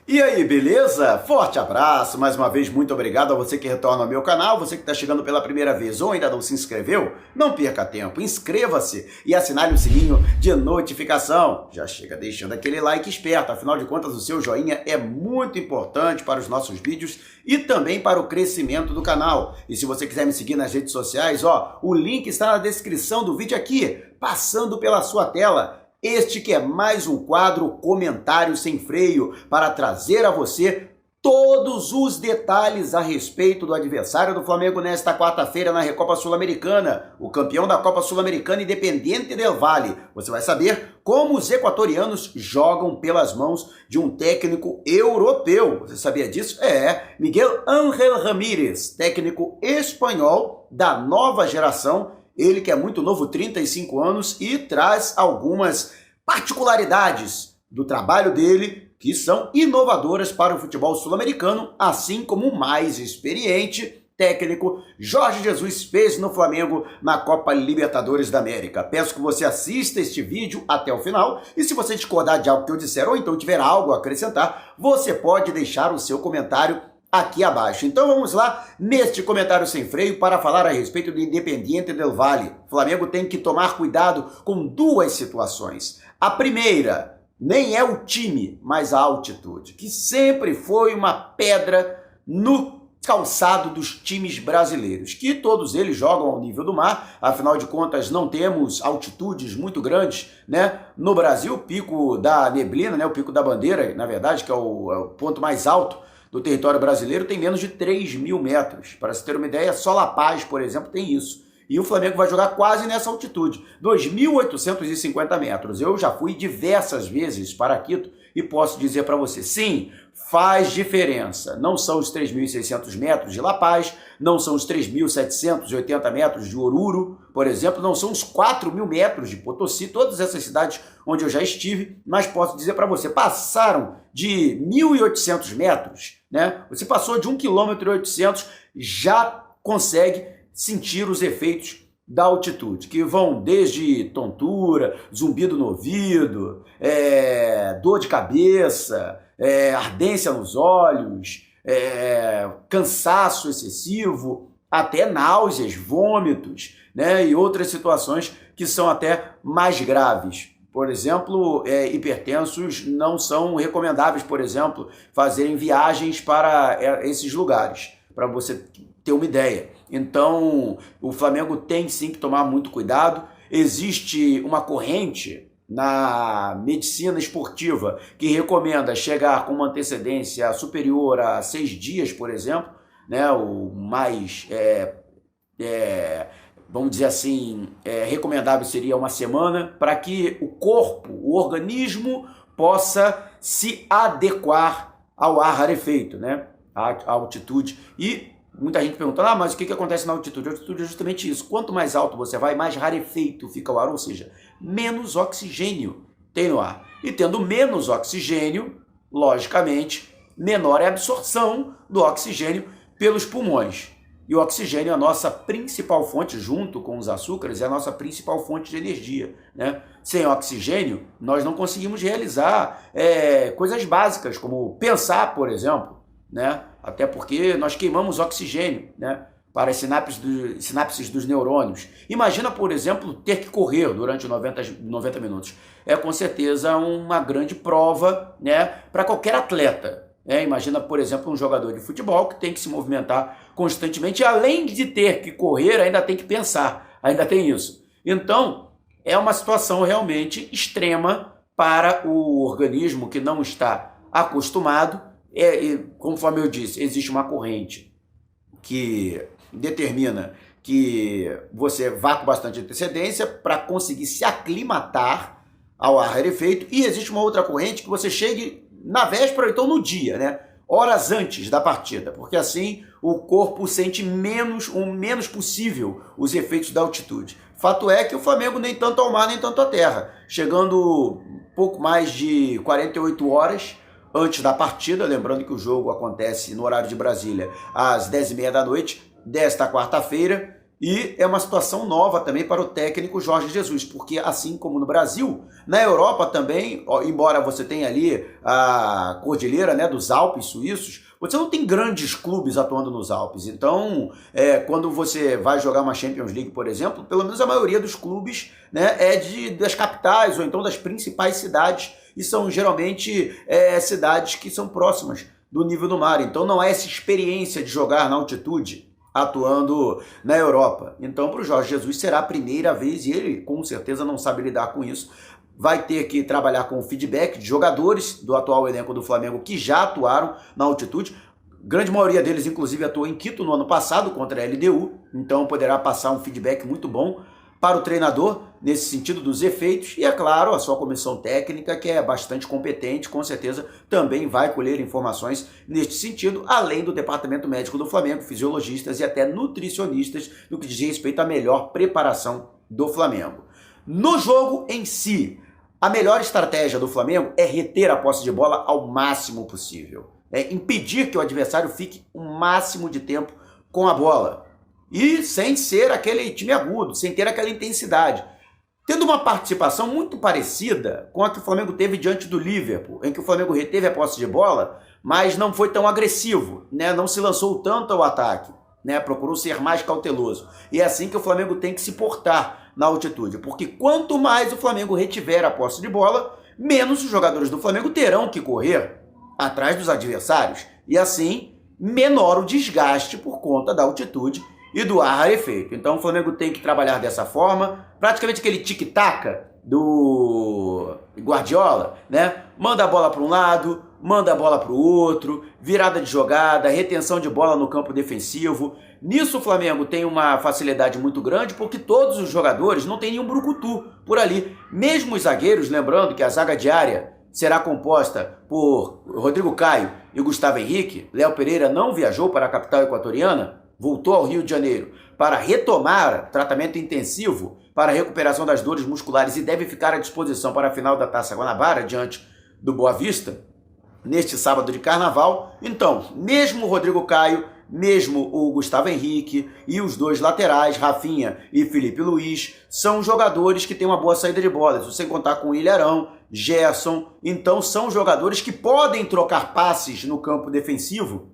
E aí, beleza? Forte abraço, mais uma vez muito obrigado a você que retorna ao meu canal, você que está chegando pela primeira vez ou ainda não se inscreveu, não perca tempo, inscreva-se e assinale o sininho de notificação. Já chega deixando aquele like esperto, afinal de contas o seu joinha é muito importante para os nossos vídeos e também para o crescimento do canal. E se você quiser me seguir nas redes sociais, o link está na descrição do vídeo aqui, passando pela sua tela. Este que é mais um quadro Comentário Sem Freio, para trazer a você todos os detalhes a respeito do adversário do Flamengo nesta quarta-feira na Recopa Sul-Americana, o campeão da Copa Sul-Americana Independiente del Valle. Você vai saber como os equatorianos jogam pelas mãos de um técnico europeu. Você sabia disso? Miguel Ángel Ramírez, técnico espanhol da nova geração. Ele que é muito novo, 35 anos, e traz algumas particularidades do trabalho dele que são inovadoras para o futebol sul-americano, assim como o mais experiente técnico Jorge Jesus fez no Flamengo na Copa Libertadores da América. Peço que você assista este vídeo até o final e se você discordar de algo que eu disser ou então tiver algo a acrescentar, você pode deixar o seu comentário aqui abaixo. Então vamos lá neste comentário sem freio para falar a respeito do Independiente del Valle. O Flamengo tem que tomar cuidado com duas situações. A primeira, nem é o time, mas a altitude, que sempre foi uma pedra no calçado dos times brasileiros, que todos eles jogam ao nível do mar, afinal de contas não temos altitudes muito grandes, né? No Brasil, o Pico da Neblina, né? O Pico da Bandeira, na verdade, que é o ponto mais alto do território brasileiro, tem menos de 3.000 metros. Para se ter uma ideia, só La Paz, por exemplo, tem isso. E o Flamengo vai jogar quase nessa altitude, 2.850 metros. Eu já fui diversas vezes para Quito e posso dizer para você, sim, faz diferença. Não são os 3.600 metros de La Paz, não são os 3.780 metros de Oruro, por exemplo, não são os 4.000 metros de Potosí, todas essas cidades onde eu já estive, mas posso dizer para você, passaram de 1.800 metros, né? Você passou de 1,8 km, já consegue sentir os efeitos da altitude, que vão desde tontura, zumbido no ouvido, dor de cabeça, ardência nos olhos, cansaço excessivo, até náuseas, vômitos, né, e outras situações que são até mais graves. Por exemplo, hipertensos não são recomendáveis, por exemplo, fazerem viagens para esses lugares, para você ter uma ideia. Então, o Flamengo tem sim que tomar muito cuidado. Existe uma corrente na medicina esportiva que recomenda chegar com uma antecedência superior a 6 dias, por exemplo, né? O mais, vamos dizer assim, recomendável seria uma semana, para que o corpo, o organismo, possa se adequar ao ar rarefeito, né? À altitude. E muita gente pergunta, mas o que acontece na altitude? A altitude é justamente isso. Quanto mais alto você vai, mais rarefeito fica o ar, ou seja, menos oxigênio tem no ar. E tendo menos oxigênio, logicamente, menor é a absorção do oxigênio pelos pulmões. E o oxigênio é a nossa principal fonte, junto com os açúcares, é a nossa principal fonte de energia, né? Sem oxigênio, nós não conseguimos realizar coisas básicas, como pensar, por exemplo, né? Até porque nós queimamos oxigênio, né, para as sinapses dos neurônios. Imagina, por exemplo, ter que correr durante 90 minutos. É com certeza uma grande prova, né, para qualquer atleta. Imagina, por exemplo, um jogador de futebol que tem que se movimentar constantemente, e além de ter que correr, ainda tem que pensar, ainda tem isso. Então, é uma situação realmente extrema para o organismo que não está acostumado. Conforme eu disse, existe uma corrente que determina que você vá com bastante antecedência para conseguir se aclimatar ao ar rarefeito, e existe uma outra corrente que você chegue na véspera, então no dia, né? Horas antes da partida, porque assim o corpo sente o menos possível os efeitos da altitude. Fato é que o Flamengo nem tanto ao mar, nem tanto à terra, chegando pouco mais de 48 horas antes da partida, lembrando que o jogo acontece no horário de Brasília às 10h30 da noite desta quarta-feira, E é uma situação nova também para o técnico Jorge Jesus, porque assim como no Brasil, na Europa também, embora você tenha ali a cordilheira, né, dos Alpes suíços, você não tem grandes clubes atuando nos Alpes. Então, quando você vai jogar uma Champions League, por exemplo, pelo menos a maioria dos clubes, né, das capitais ou então das principais cidades, e são geralmente cidades que são próximas do nível do mar. Então não há essa experiência de jogar na altitude atuando na Europa. Então, para o Jorge Jesus será a primeira vez, e ele com certeza não sabe lidar com isso. Vai ter que trabalhar com o feedback de jogadores do atual elenco do Flamengo que já atuaram na altitude. Grande maioria deles, inclusive, atuou em Quito no ano passado contra a LDU, então poderá passar um feedback muito bom para o treinador, nesse sentido dos efeitos, e é claro, a sua comissão técnica, que é bastante competente, com certeza também vai colher informações neste sentido, além do departamento médico do Flamengo, fisiologistas e até nutricionistas, no que diz respeito à melhor preparação do Flamengo. No jogo em si, a melhor estratégia do Flamengo é reter a posse de bola ao máximo possível, impedir que o adversário fique o máximo de tempo com a bola, e sem ser aquele time agudo, sem ter aquela intensidade. Tendo uma participação muito parecida com a que o Flamengo teve diante do Liverpool, em que o Flamengo reteve a posse de bola, mas não foi tão agressivo, né? Não se lançou tanto ao ataque, né? Procurou ser mais cauteloso. E é assim que o Flamengo tem que se portar na altitude, porque quanto mais o Flamengo retiver a posse de bola, menos os jogadores do Flamengo terão que correr atrás dos adversários, e assim menor o desgaste por conta da altitude e do ar rarefeito. Então o Flamengo tem que trabalhar dessa forma, praticamente aquele tic-tac do Guardiola, né? Manda a bola para um lado, manda a bola para o outro, virada de jogada, retenção de bola no campo defensivo. Nisso o Flamengo tem uma facilidade muito grande porque todos os jogadores não têm nenhum brucutu por ali. Mesmo os zagueiros, lembrando que a zaga diária será composta por Rodrigo Caio e Gustavo Henrique. Léo Pereira não viajou para a capital equatoriana, voltou ao Rio de Janeiro para retomar tratamento intensivo para a recuperação das dores musculares e deve ficar à disposição para a final da Taça Guanabara diante do Boa Vista neste sábado de Carnaval. Então, mesmo o Rodrigo Caio, mesmo o Gustavo Henrique e os dois laterais, Rafinha e Felipe Luiz, são jogadores que têm uma boa saída de bola, sem contar com o Ilharão, Gerson. Então são jogadores que podem trocar passes no campo defensivo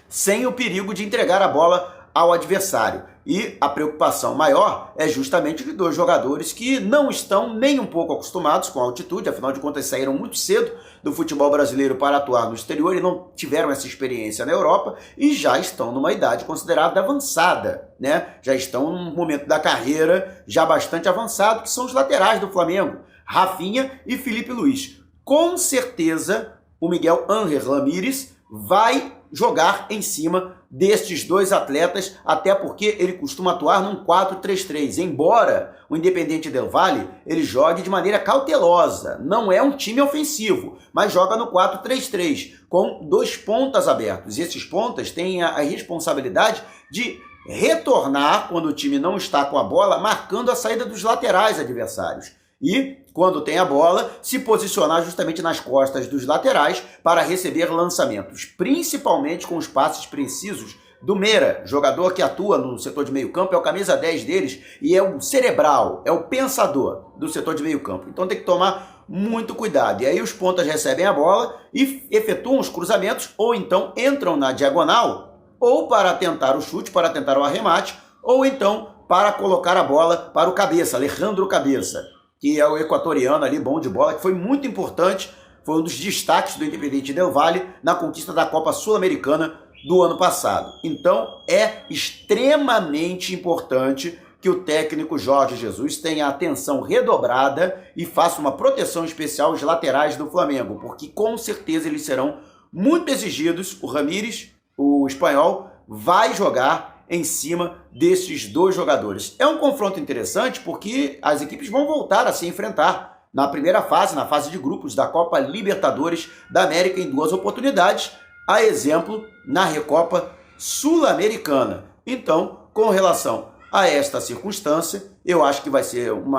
sem o perigo de entregar a bola ao adversário. E a preocupação maior é justamente de dois jogadores que não estão nem um pouco acostumados com a altitude, afinal de contas saíram muito cedo do futebol brasileiro para atuar no exterior e não tiveram essa experiência na Europa e já estão numa idade considerada avançada, né? Já estão num momento da carreira já bastante avançado, que são os laterais do Flamengo, Rafinha e Felipe Luiz. Com certeza o Miguel Ángel Ramírez vai jogar em cima destes dois atletas, até porque ele costuma atuar num 4-3-3, embora o Independiente del Valle ele jogue de maneira cautelosa, não é um time ofensivo, mas joga no 4-3-3, com dois pontas abertos, e esses pontas têm a responsabilidade de retornar quando o time não está com a bola, marcando a saída dos laterais adversários. E, quando tem a bola, se posicionar justamente nas costas dos laterais para receber lançamentos, principalmente com os passes precisos do Meira, jogador que atua no setor de meio campo, é o camisa 10 deles e é o cerebral, é o pensador do setor de meio campo. Então tem que tomar muito cuidado. E aí os pontas recebem a bola e efetuam os cruzamentos ou então entram na diagonal ou para tentar o chute, para tentar o arremate, ou então para colocar a bola para o cabeça, Alejandro Cabeça, que é o equatoriano ali, bom de bola, que foi muito importante, foi um dos destaques do Independiente del Valle na conquista da Copa Sul-Americana do ano passado. Então, é extremamente importante que o técnico Jorge Jesus tenha atenção redobrada e faça uma proteção especial aos laterais do Flamengo, porque com certeza eles serão muito exigidos. O Ramírez, o espanhol, vai jogar em cima desses dois jogadores. É um confronto interessante porque as equipes vão voltar a se enfrentar na primeira fase, na fase de grupos da Copa Libertadores da América em duas oportunidades, a exemplo na Recopa Sul-Americana. Então, com relação a esta circunstância, eu acho que vai ser um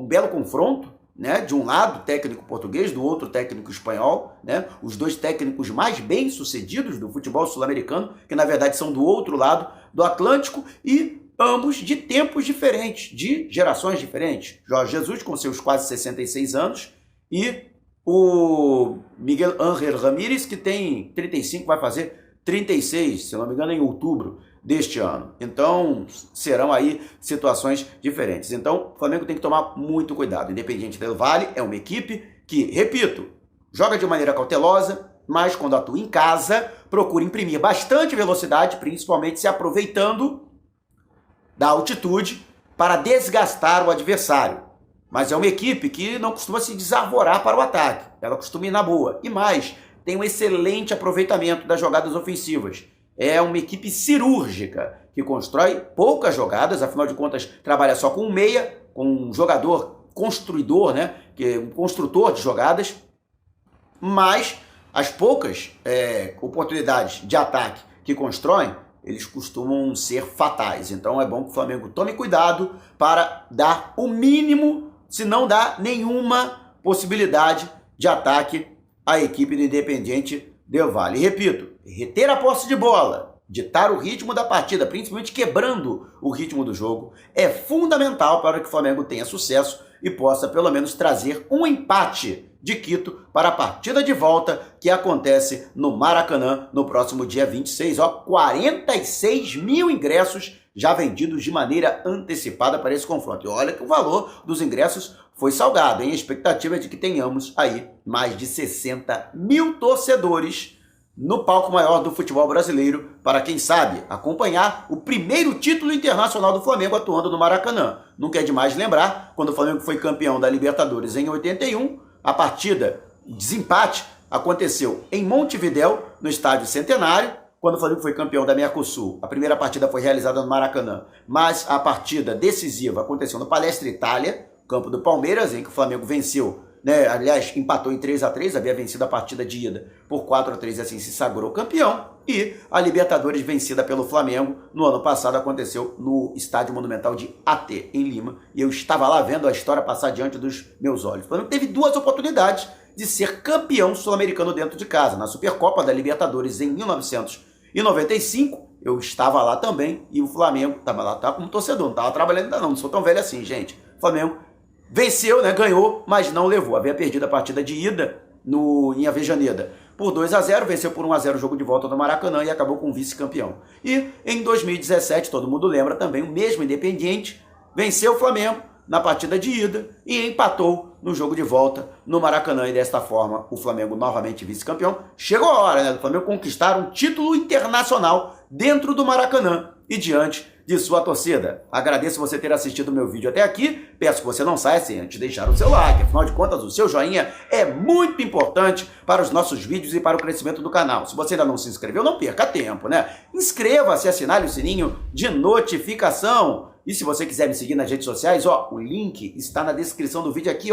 belo confronto, né? De um lado, técnico português, do outro, técnico espanhol, né? Os dois técnicos mais bem-sucedidos do futebol sul-americano, que na verdade são do outro lado do Atlântico, e ambos de tempos diferentes, de gerações diferentes. Jorge Jesus com seus quase 66 anos e o Miguel Ángel Ramírez, que tem 35, vai fazer 36, se não me engano, em outubro deste ano. Então, serão aí situações diferentes. Então, o Flamengo tem que tomar muito cuidado. Independiente del Valle é uma equipe que, repito, joga de maneira cautelosa, mas quando atua em casa, procura imprimir bastante velocidade, principalmente se aproveitando da altitude para desgastar o adversário. Mas é uma equipe que não costuma se desarvorar para o ataque. Ela costuma ir na boa. E mais, tem um excelente aproveitamento das jogadas ofensivas. É uma equipe cirúrgica, que constrói poucas jogadas, afinal de contas trabalha só com um meia, com um jogador construidor, né? Que é um construtor de jogadas, mas as poucas oportunidades de ataque que constroem, eles costumam ser fatais. Então é bom que o Flamengo tome cuidado para dar o mínimo, se não dá nenhuma possibilidade de ataque à equipe do Independiente del Valle. E repito, reter a posse de bola, ditar o ritmo da partida, principalmente quebrando o ritmo do jogo, é fundamental para que o Flamengo tenha sucesso e possa pelo menos trazer um empate de Quito para a partida de volta que acontece no Maracanã no próximo dia 26. 46 mil ingressos já vendidos de maneira antecipada para esse confronto. E olha que o valor dos ingressos foi salgado, hein? A expectativa é de que tenhamos aí mais de 60 mil torcedores no palco maior do futebol brasileiro para, quem sabe, acompanhar o primeiro título internacional do Flamengo atuando no Maracanã. Nunca é demais lembrar, quando o Flamengo foi campeão da Libertadores em 81, a partida, desempate, aconteceu em Montevidéu, no Estádio Centenário. Quando o Flamengo foi campeão da Mercosul, a primeira partida foi realizada no Maracanã, mas a partida decisiva aconteceu no Palestra Itália, campo do Palmeiras, em que o Flamengo venceu, né? Aliás, empatou em 3-3, havia vencido a partida de ida por 4-3, assim se sagrou campeão. E a Libertadores vencida pelo Flamengo no ano passado aconteceu no Estádio Monumental de Até, em Lima. E eu estava lá vendo a história passar diante dos meus olhos. O Flamengo teve duas oportunidades de ser campeão sul-americano dentro de casa. Na Supercopa da Libertadores em 1995, eu estava lá também e o Flamengo estava lá, estava como torcedor, não estava trabalhando ainda não sou tão velho assim, gente. O Flamengo venceu, né, ganhou, mas não levou. Havia perdido a partida de ida em Avejaneda por 2-0, venceu por 1-0 o jogo de volta do Maracanã e acabou com o vice-campeão. E em 2017, todo mundo lembra também, o mesmo Independiente venceu o Flamengo na partida de ida e empatou no jogo de volta no Maracanã. E desta forma, o Flamengo novamente vice-campeão. Chegou a hora, né, do Flamengo conquistar um título internacional dentro do Maracanã e diante de sua torcida. Agradeço você ter assistido o meu vídeo até aqui. Peço que você não saia sem antes deixar o seu like. Afinal de contas, o seu joinha é muito importante para os nossos vídeos e para o crescimento do canal. Se você ainda não se inscreveu, não perca tempo, né? Inscreva-se e assinale o sininho de notificação. E se você quiser me seguir nas redes sociais, o link está na descrição do vídeo aqui,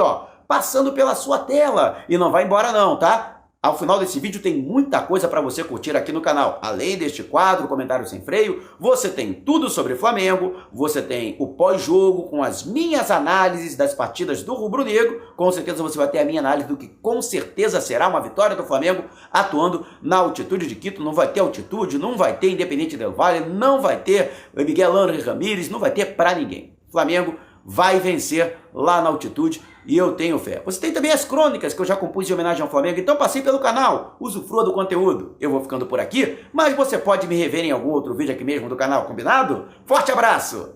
passando pela sua tela. E não vai embora não, tá? Ao final desse vídeo tem muita coisa para você curtir aqui no canal. Além deste quadro, Comentário Sem Freio, você tem tudo sobre Flamengo, você tem o pós-jogo com as minhas análises das partidas do Rubro Negro. Com certeza você vai ter a minha análise do que com certeza será uma vitória do Flamengo atuando na altitude de Quito. Não vai ter altitude, não vai ter Independiente del Valle, não vai ter Miguel Ángel Ramírez, não vai ter para ninguém. Flamengo vai vencer lá na altitude e eu tenho fé. Você tem também as crônicas que eu já compus em homenagem ao Flamengo, então passei pelo canal, usufrua do conteúdo. Eu vou ficando por aqui, mas você pode me rever em algum outro vídeo aqui mesmo do canal, combinado? Forte abraço!